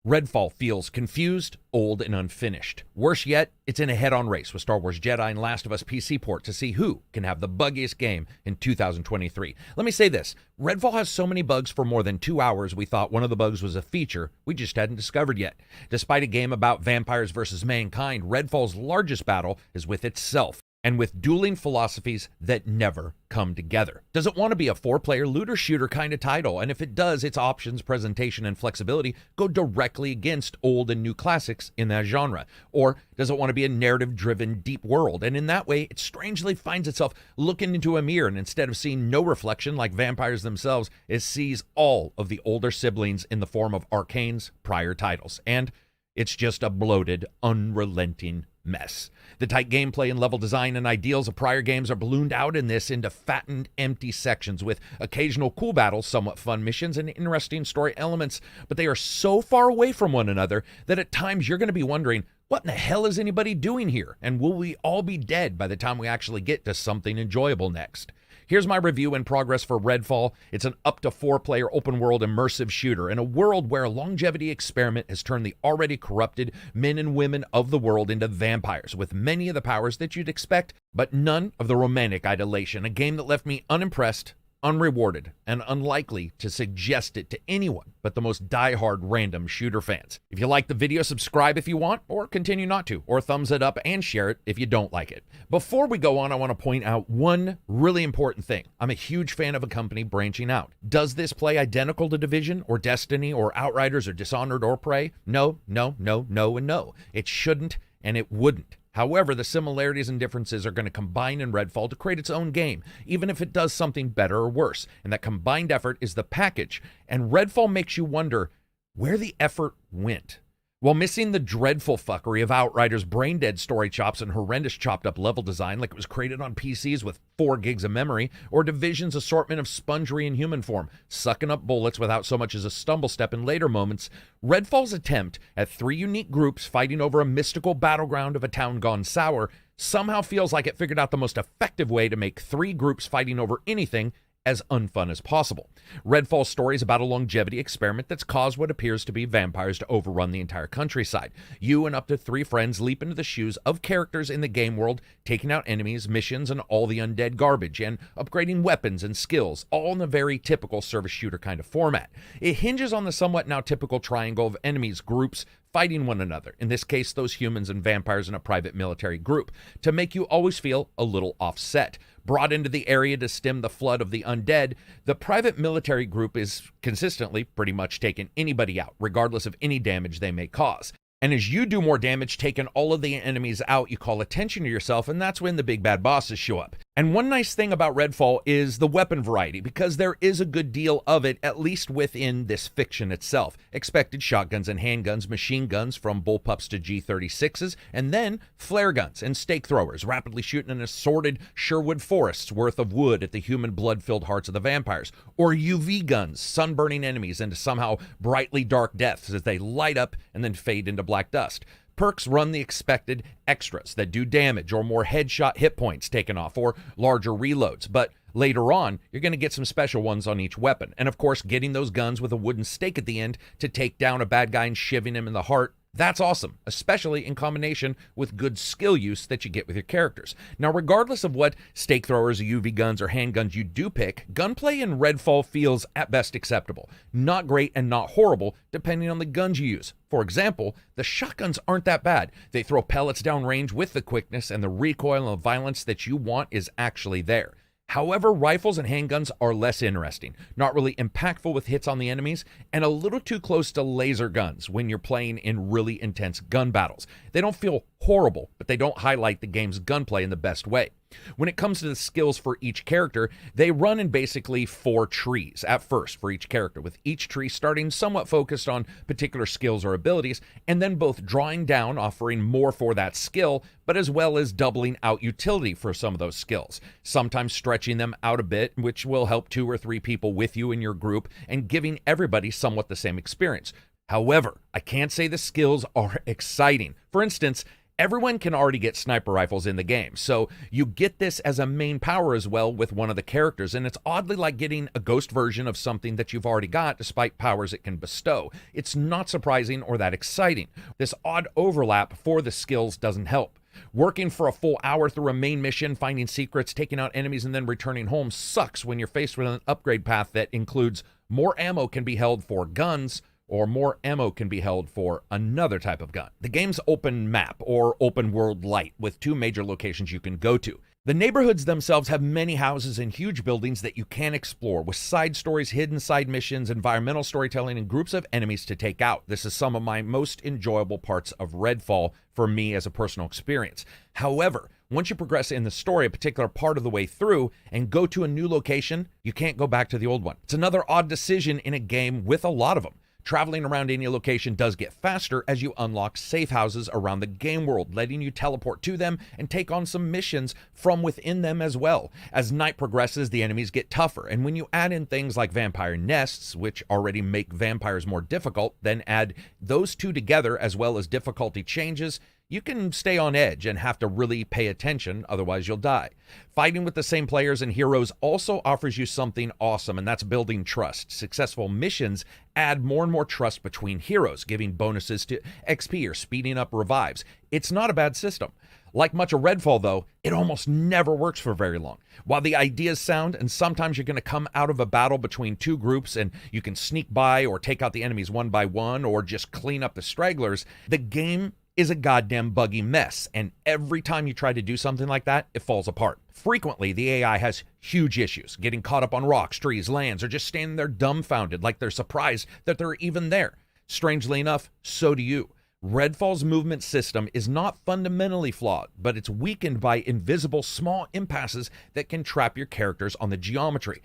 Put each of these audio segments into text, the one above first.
Redfall feels confused, old, and unfinished. Worse yet, it's in a head-on race with Star Wars Jedi and Last of Us PC port to see who can have the buggiest game in 2023. Let me say this, Redfall has so many bugs for more than 2 hours we thought one of the bugs was a feature we just hadn't discovered yet. Despite a game about vampires versus mankind, Redfall's largest battle is with itself, and with dueling philosophies that never come together. Does it want to be a 4-player looter shooter kind of title? And if it does, its options, presentation, and flexibility go directly against old and new classics in that genre. Or does it want to be a narrative-driven deep world? And in that way, it strangely finds itself looking into a mirror, and instead of seeing no reflection like vampires themselves, it sees all of the older siblings in the form of Arcane's prior titles. And it's just a bloated, unrelenting mess. The tight gameplay and level design and ideals of prior games are ballooned out in this into fattened, empty sections with occasional cool battles, somewhat fun missions, and interesting story elements, but they are so far away from one another that at times you're going to be wondering, what in the hell is anybody doing here? And will we all be dead by the time we actually get to something enjoyable next? Here's my review in progress for Redfall. It's an up to 4-player open world immersive shooter in a world where a longevity experiment has turned the already corrupted men and women of the world into vampires with many of the powers that you'd expect, but none of the romantic idolation. A game that left me unimpressed, unrewarded, and unlikely to suggest it to anyone but the most diehard random shooter fans. If you like the video, subscribe if you want, or continue not to, or thumbs it up and share it if you don't like it. Before we go on, I want to point out one really important thing. I'm a huge fan of a company branching out. Does this play identical to Division or Destiny or Outriders or Dishonored or Prey? No, no, no, no, and no. It shouldn't and it wouldn't. However, the similarities and differences are going to combine in Redfall to create its own game, even if it does something better or worse. And that combined effort is the package. And Redfall makes you wonder where the effort went. While missing the dreadful fuckery of Outriders' brain-dead story chops and horrendous chopped-up level design like it was created on PCs with 4 gigs of memory, or Division's assortment of spongery in human form, sucking up bullets without so much as a stumble step in later moments, Redfall's attempt at 3 unique groups fighting over a mystical battleground of a town gone sour somehow feels like it figured out the most effective way to make 3 groups fighting over anything as unfun as possible. Redfall's story is about a longevity experiment that's caused what appears to be vampires to overrun the entire countryside. You and up to 3 friends leap into the shoes of characters in the game world, taking out enemies, missions, and all the undead garbage, and upgrading weapons and skills, all in a very typical service shooter kind of format. It hinges on the somewhat now typical triangle of enemies, groups, fighting one another, in this case those humans and vampires in a private military group, to make you always feel a little offset. Brought into the area to stem the flood of the undead, the private military group is consistently pretty much taking anybody out, regardless of any damage they may cause. And as you do more damage, taking all of the enemies out, you call attention to yourself, and that's when the big bad bosses show up. And one nice thing about Redfall is the weapon variety, because there is a good deal of it, at least within this fiction itself. Expected shotguns and handguns, machine guns from bullpups to G36s, and then flare guns and stake throwers, rapidly shooting an assorted Sherwood forests worth of wood at the human blood-filled hearts of the vampires. Or UV guns, sunburning enemies into somehow brightly dark deaths as they light up and then fade into black dust. Perks run the expected extras that do damage or more headshot hit points taken off or larger reloads, but later on, you're going to get some special ones on each weapon. And of course, getting those guns with a wooden stake at the end to take down a bad guy and shivving him in the heart, that's awesome, especially in combination with good skill use that you get with your characters. Now, regardless of what stake throwers, UV guns, or handguns you do pick, gunplay in Redfall feels at best acceptable. Not great and not horrible, depending on the guns you use. For example, the shotguns aren't that bad. They throw pellets down range with the quickness, and the recoil and the violence that you want is actually there. However, rifles and handguns are less interesting, not really impactful with hits on the enemies, and a little too close to laser guns when you're playing in really intense gun battles. They don't feel horrible, but they don't highlight the game's gunplay in the best way. When it comes to the skills for each character, they run in basically 4 trees at first for each character, with each tree starting somewhat focused on particular skills or abilities, and then both drawing down, offering more for that skill, but as well as doubling out utility for some of those skills, sometimes stretching them out a bit, which will help 2 or 3 people with you in your group and giving everybody somewhat the same experience. However, I can't say the skills are exciting. For instance, Everyone can already get sniper rifles in the game, so you get this as a main power as well with one of the characters, and it's oddly like getting a ghost version of something that you've already got despite powers it can bestow. It's not surprising or that exciting. This odd overlap for the skills doesn't help. Working for a full hour through a main mission, finding secrets, taking out enemies, and then returning home sucks when you're faced with an upgrade path that includes more ammo can be held for guns, or more ammo can be held for another type of gun. The game's open map, or open world light, with 2 major locations you can go to. The neighborhoods themselves have many houses and huge buildings that you can explore, with side stories, hidden side missions, environmental storytelling, and groups of enemies to take out. This is some of my most enjoyable parts of Redfall for me as a personal experience. However, once you progress in the story a particular part of the way through and go to a new location, you can't go back to the old one. It's another odd decision in a game with a lot of them. Traveling around any location does get faster as you unlock safe houses around the game world, letting you teleport to them and take on some missions from within them as well. As night progresses, the enemies get tougher, and when you add in things like vampire nests, which already make vampires more difficult, then add those 2 together as well as difficulty changes, you can stay on edge and have to really pay attention, otherwise you'll die. Fighting with the same players and heroes also offers you something awesome, and that's building trust. Successful missions add more and more trust between heroes, giving bonuses to XP or speeding up revives. It's not a bad system. Like much of Redfall, though, it almost never works for very long. While the ideas sound, and sometimes you're going to come out of a battle between 2 groups and you can sneak by or take out the enemies one by one or just clean up the stragglers, the game is a goddamn buggy mess, and every time you try to do something like that, it falls apart. Frequently, the AI has huge issues, getting caught up on rocks, trees, lands, or just standing there dumbfounded like they're surprised that they're even there. Strangely enough, so do you. Redfall's movement system is not fundamentally flawed, but it's weakened by invisible small impasses that can trap your characters on the geometry.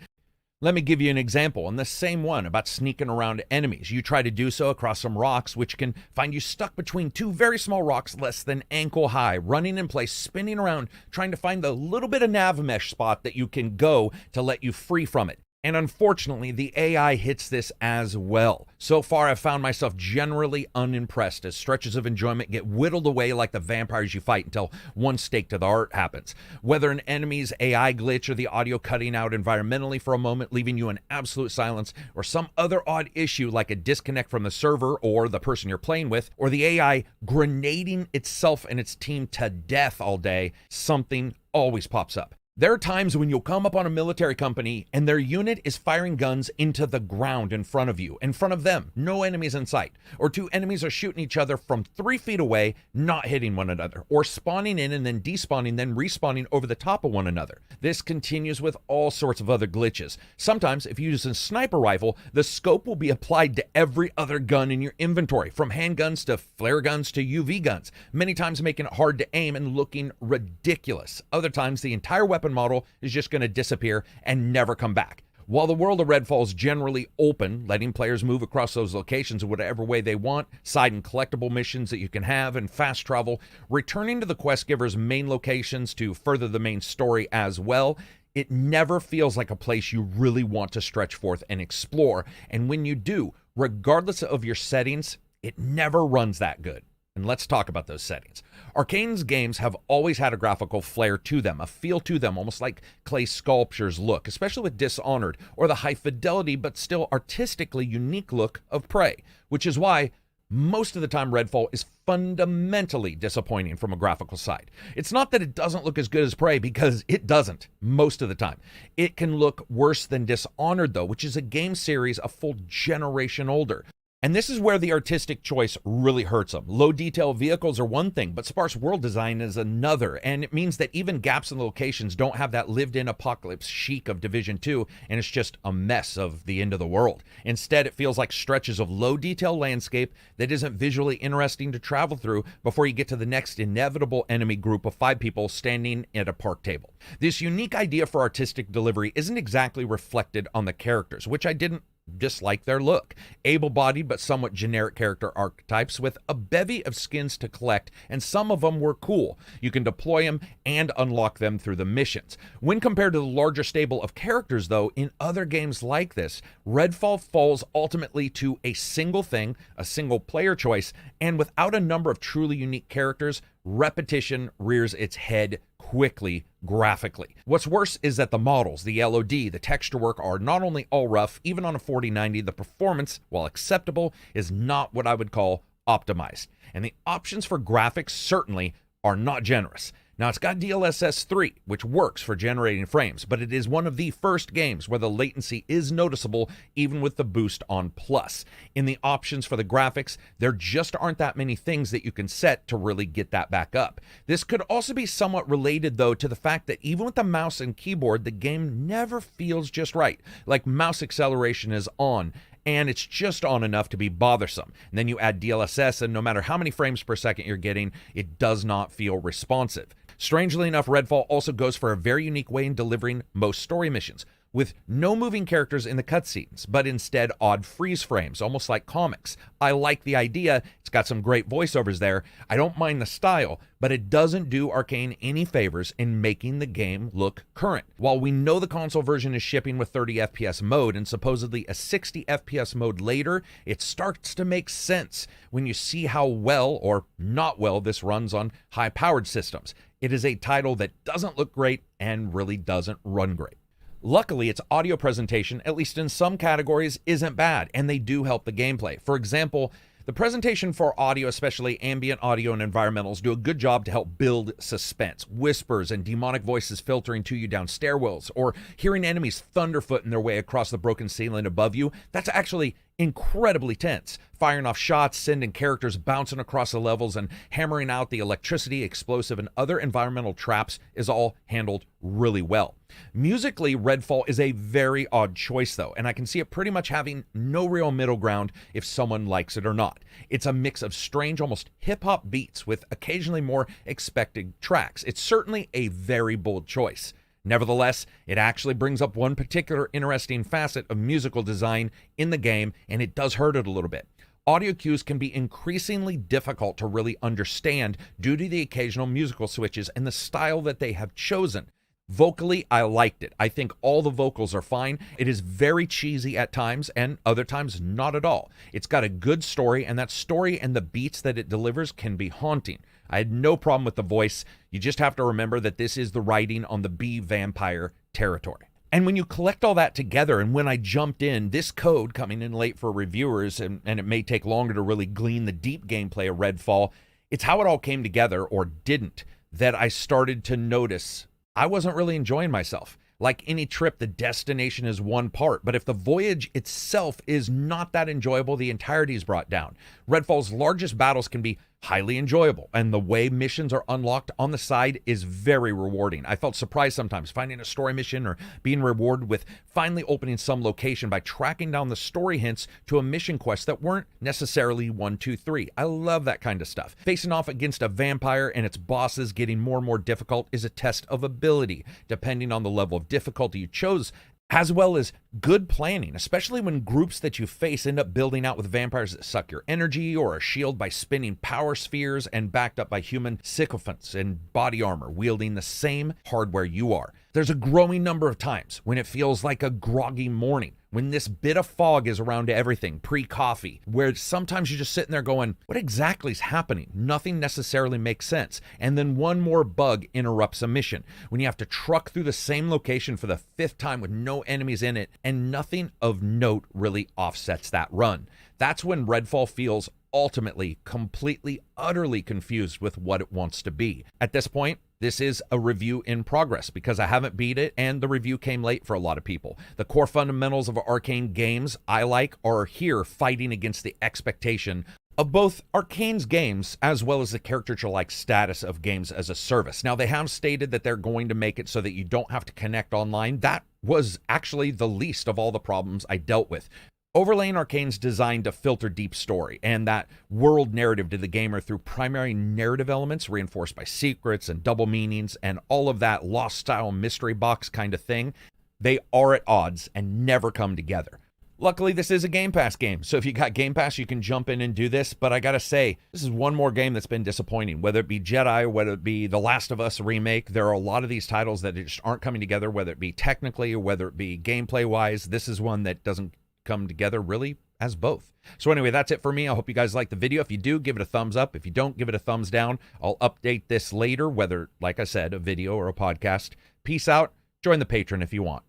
Let me give you an example, and the same one about sneaking around enemies. You try to do so across some rocks, which can find you stuck between 2 very small rocks less than ankle high, running in place, spinning around, trying to find the little bit of nav mesh spot that you can go to let you free from it. And unfortunately, the AI hits this as well. So far, I've found myself generally unimpressed as stretches of enjoyment get whittled away like the vampires you fight until one stake to the heart happens. Whether an enemy's AI glitch or the audio cutting out environmentally for a moment, leaving you in absolute silence, or some other odd issue like a disconnect from the server or the person you're playing with, or the AI grenading itself and its team to death all day, something always pops up. There are times when you'll come up on a military company and their unit is firing guns into the ground in front of you, in front of them, no enemies in sight. Or 2 enemies are shooting each other from 3 feet away, not hitting one another. Or spawning in and then despawning, then respawning over the top of one another. This continues with all sorts of other glitches. Sometimes, if you use a sniper rifle, the scope will be applied to every other gun in your inventory, from handguns to flare guns to UV guns, many times making it hard to aim and looking ridiculous. Other times, the entire weapon model is just going to disappear and never come back. While the world of Redfall is generally open, letting players move across those locations in whatever way they want, side and collectible missions that you can have, and fast travel, returning to the quest giver's main locations to further the main story as well, it never feels like a place you really want to stretch forth and explore. And when you do, regardless of your settings, it never runs that good. And let's talk about those settings. Arcane's games have always had a graphical flair to them, a feel to them, almost like clay sculptures look, especially with Dishonored, or the high fidelity but still artistically unique look of Prey, which is why most of the time Redfall is fundamentally disappointing from a graphical side. It's not that it doesn't look as good as Prey, because it doesn't most of the time. It can look worse than Dishonored though, which is a game series a full generation older. And this is where the artistic choice really hurts them. Low detail vehicles are one thing, but sparse world design is another. And it means that even gaps in locations don't have that lived-in apocalypse chic of Division 2, and it's just a mess of the end of the world. Instead, it feels like stretches of low detail landscape that isn't visually interesting to travel through before you get to the next inevitable enemy group of 5 people standing at a park table. This unique idea for artistic delivery isn't exactly reflected on the characters, which I didn't dislike their look. Able-bodied but somewhat generic character archetypes with a bevy of skins to collect, and some of them were cool. You can deploy them and unlock them through the missions. When compared to the larger stable of characters, though, in other games like this, Redfall falls ultimately to a single thing, a single player choice, and without a number of truly unique characters, repetition rears its head quickly graphically. What's worse is that the models, the LOD, the texture work are not only all rough, even on a 4090, the performance, while acceptable, is not what I would call optimized. And the options for graphics certainly are not generous. Now, it's got DLSS 3, which works for generating frames, but it is one of the first games where the latency is noticeable even with the boost on plus. In the options for the graphics, there just aren't that many things that you can set to really get that back up. This could also be somewhat related, though, to the fact that even with the mouse and keyboard, the game never feels just right. Like mouse acceleration is on, and it's just on enough to be bothersome. And then you add DLSS, and no matter how many frames per second you're getting, it does not feel responsive. Strangely enough, Redfall also goes for a very unique way in delivering most story missions, with no moving characters in the cutscenes, but instead odd freeze frames, almost like comics. I like the idea. It's got some great voiceovers there. I don't mind the style, but it doesn't do Arcane any favors in making the game look current. While we know the console version is shipping with 30 FPS mode and supposedly a 60 FPS mode later, it starts to make sense when you see how well or not well this runs on high-powered systems. It is a title that doesn't look great and really doesn't run great. Luckily, its audio presentation, at least in some categories, isn't bad, and they do help the gameplay. For example, the presentation for audio, especially ambient audio and environmentals, do a good job to help build suspense. Whispers and demonic voices filtering to you down stairwells, or hearing enemies thunderfooting their way across the broken ceiling above you, that's actually incredibly tense. Firing off shots, sending characters bouncing across the levels, and hammering out the electricity, explosive, and other environmental traps is all handled really well. Musically, Redfall is a very odd choice, though, and I can see it pretty much having no real middle ground if someone likes it or not. It's a mix of strange, almost hip-hop beats with occasionally more expected tracks. It's certainly a very bold choice. Nevertheless, it actually brings up one particular interesting facet of musical design in the game, and it does hurt it a little bit. Audio cues can be increasingly difficult to really understand due to the occasional musical switches and the style that they have chosen. Vocally, I liked it. I think all the vocals are fine. It is very cheesy at times, and other times not at all. It's got a good story, and that story and the beats that it delivers can be haunting. I had no problem with the voice. You just have to remember that this is the writing on the bee vampire territory. And when you collect all that together, and when I jumped in, this code coming in late for reviewers, and it may take longer to really glean the deep gameplay of Redfall, it's how it all came together, or didn't, that I started to notice I wasn't really enjoying myself. Like any trip, the destination is one part, but if the voyage itself is not that enjoyable, the entirety is brought down. Redfall's largest battles can be highly enjoyable, and the way missions are unlocked on the side is very rewarding. I felt surprised sometimes finding a story mission or being rewarded with finally opening some location by tracking down the story hints to a mission quest that weren't necessarily 1, 2, 3. I love that kind of stuff. Facing off against a vampire and its bosses getting more and more difficult is a test of ability, depending on the level of difficulty you chose, as well as good planning, especially when groups that you face end up building out with vampires that suck your energy, or a shield by spinning power spheres, and backed up by human sycophants in body armor wielding the same hardware you are. There's a growing number of times when it feels like a groggy morning, when this bit of fog is around everything, pre-coffee, where sometimes you're just sitting there going, what exactly is happening? Nothing necessarily makes sense. And then one more bug interrupts a mission, when you have to truck through the same location for the 5th time with no enemies in it, and nothing of note really offsets that run. That's when Redfall feels ultimately, completely, utterly confused with what it wants to be. At this point, this is a review in progress because I haven't beat it, and the review came late for a lot of people. The core fundamentals of Arcane games I like are here fighting against the expectation of both Arcane's games as well as the caricature-like status of games as a service. Now, they have stated that they're going to make it so that you don't have to connect online. That was actually the least of all the problems I dealt with. Overlaying Arcane's design to filter deep story and that world narrative to the gamer through primary narrative elements reinforced by secrets and double meanings and all of that Lost style mystery box kind of thing, they are at odds and never come together. Luckily, this is a Game Pass game, so if you got Game Pass, you can jump in and do this, but I gotta say, this is one more game that's been disappointing, whether it be Jedi, or whether it be The Last of Us remake. There are a lot of these titles that just aren't coming together, whether it be technically or whether it be gameplay-wise. This is one that doesn't come together really as both. So anyway, that's it for me. I hope you guys like the video. If you do, give it a thumbs up. If you don't, give it a thumbs down. I'll update this later, whether, like I said, a video or a podcast. Peace out. Join the Patreon if you want.